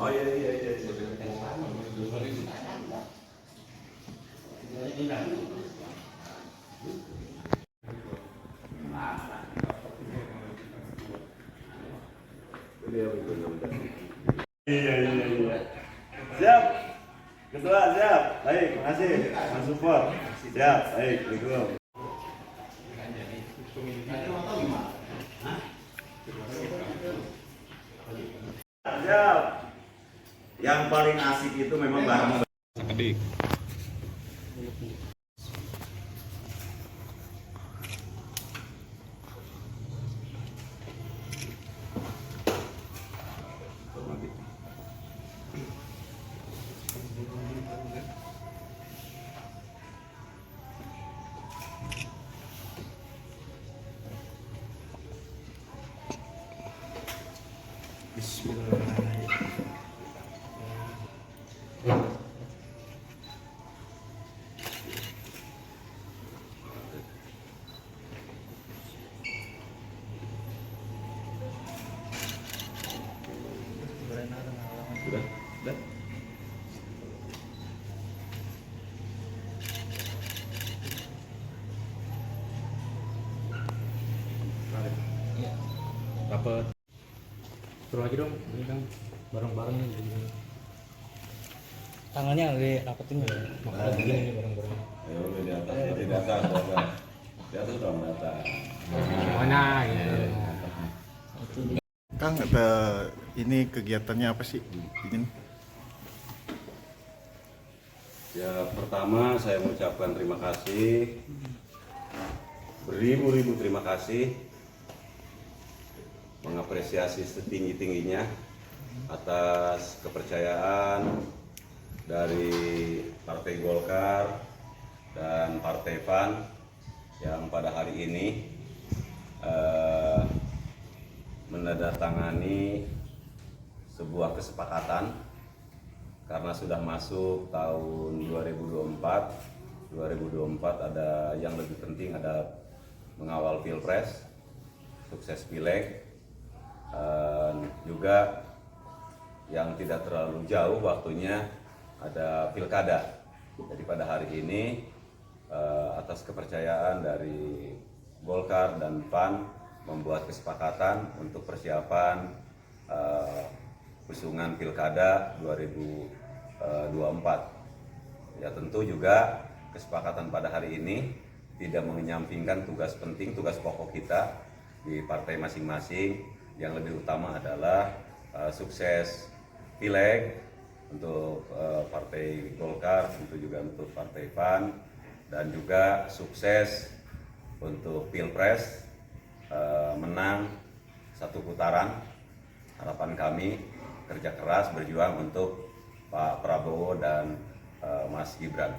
Oh iya iya iya. Iya iya iya. Siap. Ketua siap. Baik, makasih. Mas support. Siap. Baik, Assalamualaikum. Siap. Yang paling asik itu memang bareng. Adik. Bismillahirrahmanirrahim. Sudah? Sudah? Dapat. Terus lagi dong, ini kan bareng-bareng nih. Tangannya lagi rapetin ya. Makanya begini bareng-bareng. Ayo di atas, di atas, di atas dong atas. Semuanya gitu. Kang, ada ini kegiatannya apa sih? Ingin Ya pertama saya mengucapkan terima kasih, beribu-ribu terima kasih, mengapresiasi setinggi-tingginya atas kepercayaan dari Partai Golkar dan Partai PAN yang pada hari ini menandatangani sebuah kesepakatan karena sudah masuk tahun 2024 ada yang lebih penting, ada mengawal Pilpres, sukses Pileg, juga yang tidak terlalu jauh waktunya ada Pilkada. Jadi pada hari ini atas kepercayaan dari Golkar dan PAN membuat kesepakatan untuk persiapan usungan Pilkada 2024. Ya tentu juga kesepakatan pada hari ini tidak menyampingkan tugas penting, tugas pokok kita di partai masing-masing. Yang lebih utama adalah sukses Pileg untuk Partai Golkar, tentu juga untuk Partai PAN, dan juga sukses untuk Pilpres, menang satu putaran. Harapan kami kerja keras berjuang untuk Pak Prabowo dan Mas Gibran.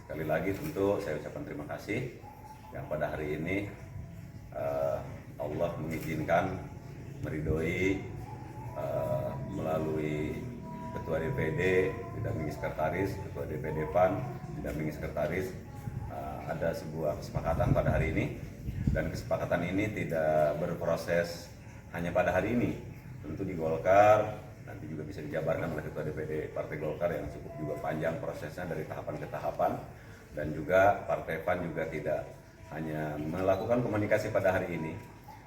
Sekali lagi tentu saya ucapkan terima kasih yang pada hari ini Allah mengizinkan, meridhoi melalui Ketua DPD, didampingi Sekretaris, Ketua DPD PAN, didampingi Sekretaris, ada sebuah kesepakatan pada hari ini, dan kesepakatan ini tidak berproses hanya pada hari ini. Tentu di Golkar nanti juga bisa dijabarkan oleh Ketua DPD Partai Golkar yang cukup juga panjang prosesnya dari tahapan ke tahapan, dan juga Partai PAN juga tidak hanya melakukan komunikasi pada hari ini,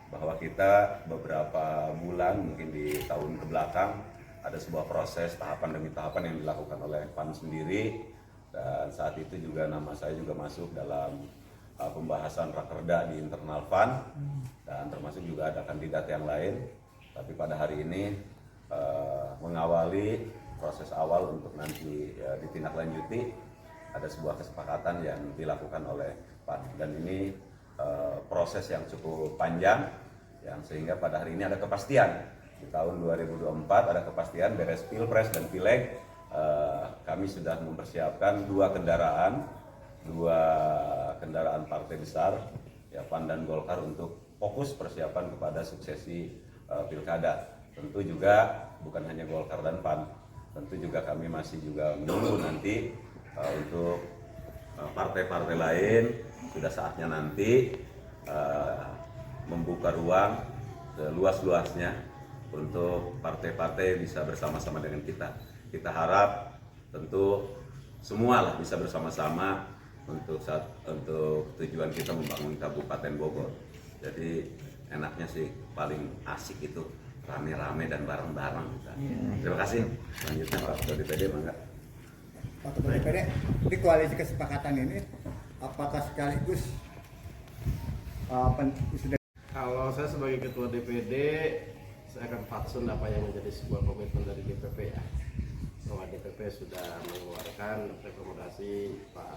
bahwa kita beberapa bulan mungkin di tahun kebelakang ada sebuah proses tahapan demi tahapan yang dilakukan oleh PAN sendiri, dan saat itu juga nama saya juga masuk dalam pembahasan rakerda di internal PAN, dan termasuk juga ada kandidat yang lain. Tapi pada hari ini mengawali proses awal untuk nanti ditindaklanjuti, ada sebuah kesepakatan yang dilakukan oleh PAN, dan ini proses yang cukup panjang, yang sehingga pada hari ini ada kepastian di tahun 2024, ada kepastian beres Pilpres dan Pileg. Kami sudah mempersiapkan dua kendaraan partai besar, ya PAN dan Golkar, untuk fokus persiapan kepada suksesi Pilkada. Tentu juga bukan hanya Golkar dan PAN, tentu juga kami masih juga menunggu nanti untuk partai-partai lain. Sudah saatnya nanti membuka ruang seluas-luasnya untuk partai-partai bisa bersama-sama dengan kita. Kita harap tentu semua lah bisa bersama-sama untuk tujuan kita membangun Kabupaten Bogor. Jadi enaknya sih paling asik itu rame-rame dan bareng-bareng. Terima kasih. Selanjutnya Pak Ketua DPD, mangga. Pak Ketua DPD, di koalisi kesepakatan ini apakah sekaligus sudah Kalau saya sebagai Ketua DPD, saya akan fatsun apa yang menjadi sebuah komitmen dari DPP ya. Bahwa DPP sudah mengeluarkan rekomendasi Pak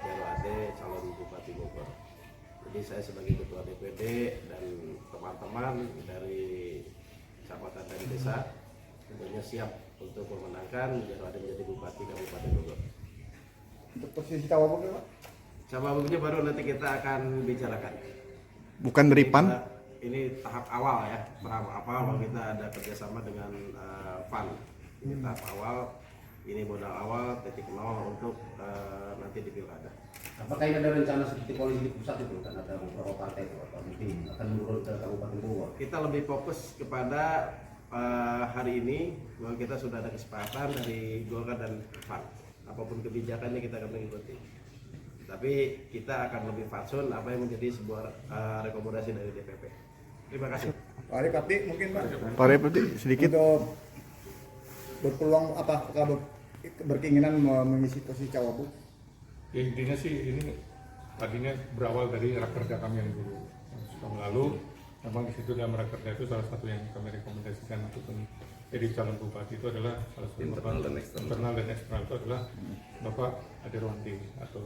Jero Ade calon Bupati Bogor. Jadi saya sebagai Ketua DPD dan teman-teman dari kecamatan dan desa tentunya siap untuk memenangkan Jero Ade menjadi Bupati Kabupaten Bogor. untuk posisi Cawabuk ya, Pak? Cawabuknya baru nanti kita akan bicarakan. Bukan dari PAN? Ini tahap awal ya, tahap awal kita ada kerjasama dengan PAN. Ini tahap awal, ini modal awal, titik nol untuk nanti di pilkada. Apakah ini ada rencana seperti koalisi di pusat itu kan ada beberapa partai itu atau mungkin akan menurun ke Kabupaten Bogor? Kita lebih fokus kepada hari ini bahwa kita sudah ada kesepakatan dari Golkar dan PAN. Apapun kebijakannya kita akan mengikuti. Tapi kita akan lebih fatsun apa yang menjadi sebuah rekomendasi dari DPP. Terima kasih. Pak Repati mungkin Pak, Pak Repati sedikit. untuk berpeluang apakah berkeinginan mengisi posisi Cawabuk? Ya, intinya sih ini tadinya berawal dari rakerda kami yang dulu tahun lalu. Memang di situ dalam rakerda itu salah satu yang kami rekomendasikan untuk jadi calon bupati itu adalah salah satu internal dan eksternal itu adalah Bapak Ade Rwanti atau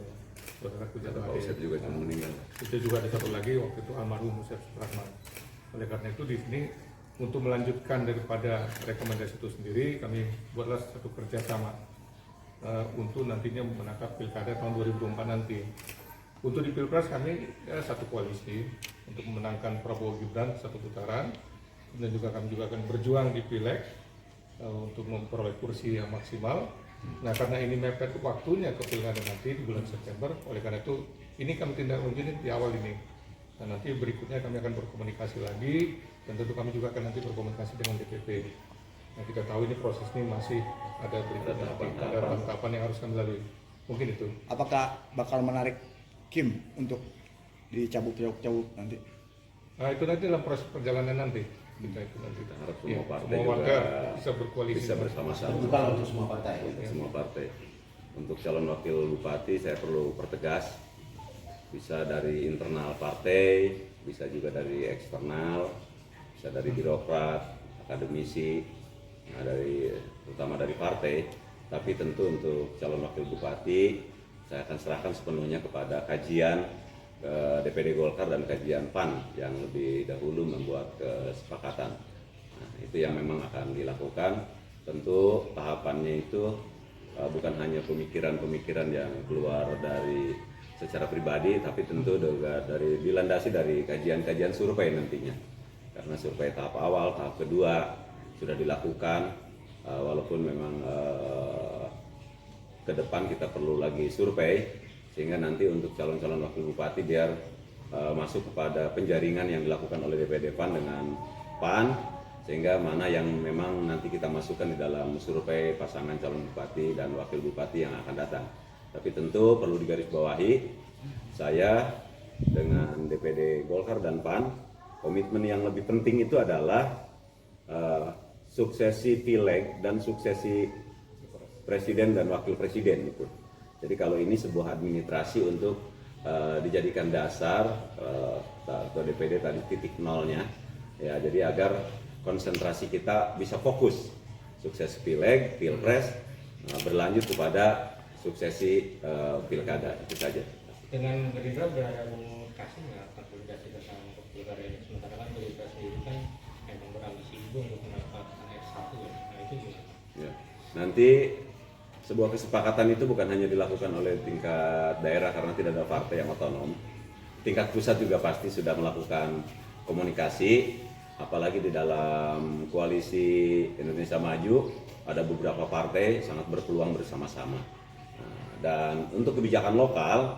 saudara Kujat Pak Usep juga cuma meninggal. Itu juga ada satu lagi waktu itu almarhum Usep Supratman. Oleh karena itu di sini untuk melanjutkan daripada rekomendasi itu sendiri kami buatlah satu kerjasama untuk nantinya menangkap pilkada tahun 2024 nanti. Untuk di pilpres kami satu koalisi untuk memenangkan Prabowo Gibran satu putaran, dan juga kami juga akan berjuang di pileg untuk memperoleh kursi yang maksimal. Nah karena ini mepet waktunya ke pilkada nanti di bulan September, oleh karena itu ini kami tindak lanjuti di awal ini. Nah nanti berikutnya kami akan berkomunikasi lagi dan tentu kami juga akan nanti berkomunikasi dengan DPP. Nah kita tahu ini proses ini masih ada berikutnya, ada tahapan yang harus kami lalui. Mungkin itu. Apakah bakal menarik Kim untuk dicabut nanti? Nah itu nanti dalam proses perjalanan nanti. Kita itu nanti Harap semua partai semua juga warga bisa berkoalisi. bisa bersama-sama. Bukan untuk semua partai. Untuk semua partai. Untuk calon wakil bupati saya perlu pertegas, bisa dari internal partai, bisa juga dari eksternal, bisa dari birokrat, akademisi, terutama dari partai. Tapi tentu untuk calon wakil bupati saya akan serahkan sepenuhnya kepada kajian DPD Golkar dan kajian PAN yang lebih dahulu membuat kesepakatan. Nah, itu yang memang akan dilakukan. Tentu tahapannya itu bukan hanya pemikiran-pemikiran yang keluar dari secara pribadi, tapi tentu juga dilandasi dari kajian-kajian survei nantinya. Karena survei tahap awal, tahap kedua sudah dilakukan, walaupun memang ke depan kita perlu lagi survei sehingga nanti untuk calon-calon wakil bupati biar masuk kepada penjaringan yang dilakukan oleh DPD PAN dengan PAN, sehingga mana yang memang nanti kita masukkan di dalam survei pasangan calon bupati dan wakil bupati yang akan datang. Tapi tentu perlu digarisbawahi, saya dengan DPD Golkar dan PAN, komitmen yang lebih penting itu adalah suksesi pileg dan suksesi presiden dan wakil presiden itu. Jadi kalau ini sebuah administrasi untuk dijadikan dasar atau DPD tadi titik nolnya, ya jadi agar konsentrasi kita bisa fokus sukses pileg, pilpres, berlanjut kepada suksesi pilkada itu saja. Dengan Gerindra berada komunikasi nggak konsolidasi tentang pilkada ini? Sementara kan Gerindra sendiri kan memang berambisi juga untuk mendapatkan X1 ya. Nah itu gimana? Ya. Nanti sebuah kesepakatan itu bukan hanya dilakukan oleh tingkat daerah karena tidak ada partai yang otonom. Tingkat pusat juga pasti sudah melakukan komunikasi, apalagi di dalam koalisi Indonesia Maju ada beberapa partai sangat berpeluang bersama-sama. Dan untuk kebijakan lokal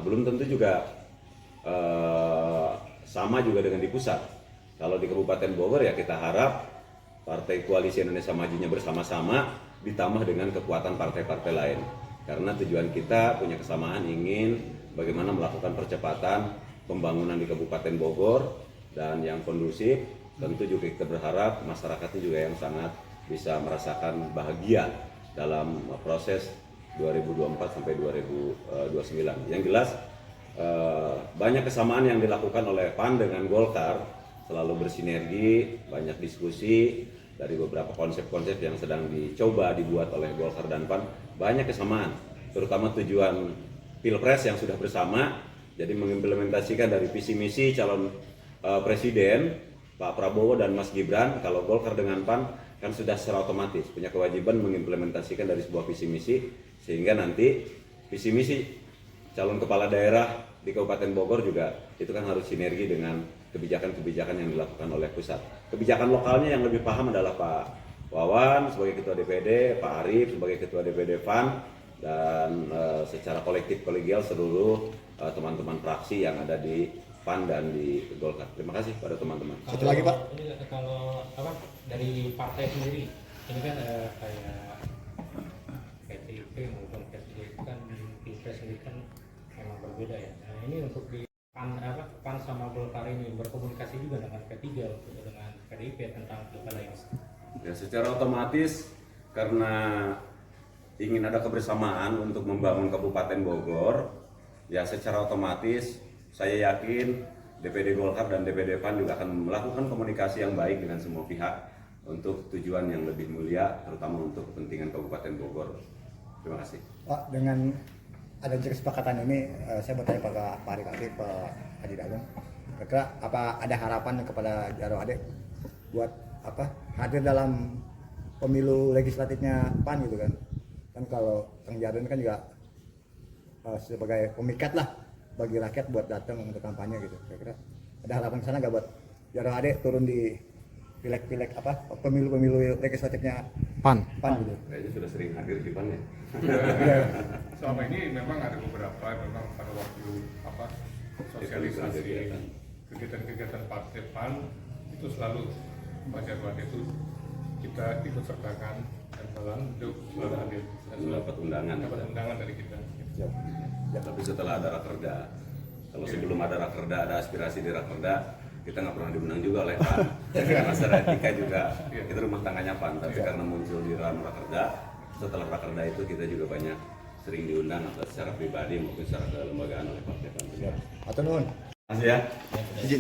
belum tentu juga sama juga dengan di pusat. Kalau di Kabupaten Bogor ya kita harap Partai Koalisi Indonesia Majunya bersama-sama ditambah dengan kekuatan partai-partai lain. Karena tujuan kita punya kesamaan ingin bagaimana melakukan percepatan pembangunan di Kabupaten Bogor dan yang kondusif. Tentu juga kita berharap masyarakatnya juga yang sangat bisa merasakan bahagia dalam proses 2024 sampai 2029. Yang jelas banyak kesamaan yang dilakukan oleh PAN dengan Golkar, selalu bersinergi, banyak diskusi dari beberapa konsep-konsep yang sedang dicoba dibuat oleh Golkar dan PAN, banyak kesamaan, terutama tujuan Pilpres yang sudah bersama, jadi mengimplementasikan dari visi misi calon presiden Pak Prabowo dan Mas Gibran. Kalau Golkar dengan PAN kan sudah secara otomatis punya kewajiban mengimplementasikan dari sebuah visi misi, sehingga nanti visi misi calon kepala daerah di Kabupaten Bogor juga itu kan harus sinergi dengan kebijakan-kebijakan yang dilakukan oleh pusat. Kebijakan lokalnya yang lebih paham adalah Pak Wawan sebagai Ketua DPD, Pak Arief sebagai Ketua DPD PAN, dan secara kolektif kolegial seluruh teman-teman fraksi yang ada di PAN dan di Golkar. Terima kasih pada teman-teman. Satu lagi, Pak. Ini kalau apa dari partai sendiri, ini kan kayak PDIP maupun PSB itu kan Pilpres sendiri kan memang berbeda ya. Nah ini untuk di PAN sama Golkar ini berkomunikasi juga dengan P3 dengan PDIP tentang pilkada yang Ya, secara otomatis karena ingin ada kebersamaan untuk membangun Kabupaten Bogor, ya secara otomatis saya yakin DPD Golkar dan DPD PAN juga akan melakukan komunikasi yang baik dengan semua pihak untuk tujuan yang lebih mulia, terutama untuk kepentingan Kabupaten Bogor. Terima kasih. Pak, dengan adanya kesepakatan ini, saya bertanya Pak Arief Aktif, Pak Haji Dagung, kira-kira apa ada harapan kepada Jarod Adek buat apa hadir dalam pemilu legislatifnya PAN gitu kan? Kan kalau Kang Jarod kan juga sebagai pemikat lah bagi rakyat buat datang untuk kampanye gitu. Kira-kira ada harapan sana nggak buat Jarod Adek turun di pileg-pileg apa pemilu-pemilu legislatifnya PAN. gitu? Kayaknya sudah sering hadir di PAN ya. Selama ini memang ada beberapa memang pada waktu sosialisasi kegiatan-kegiatan partai PAN itu selalu Pak Jarod itu kita ikut sertakan dan selalu hadir dan Dapat undangan. dapat undangan dari kita. Ya. Tapi setelah ada rakerda, kalau sebelum ada rakerda, ada aspirasi di rakerda, kita nggak pernah diundang juga oleh PAN. Masalah etika juga, itu rumah tangganya PAN. Tapi karena muncul di dalam rakerda, setelah rakerda itu kita juga banyak sering diundang atau secara pribadi maupun secara kelembagaan oleh partai PAN. Atau nuhun. Terima kasih ya. Izin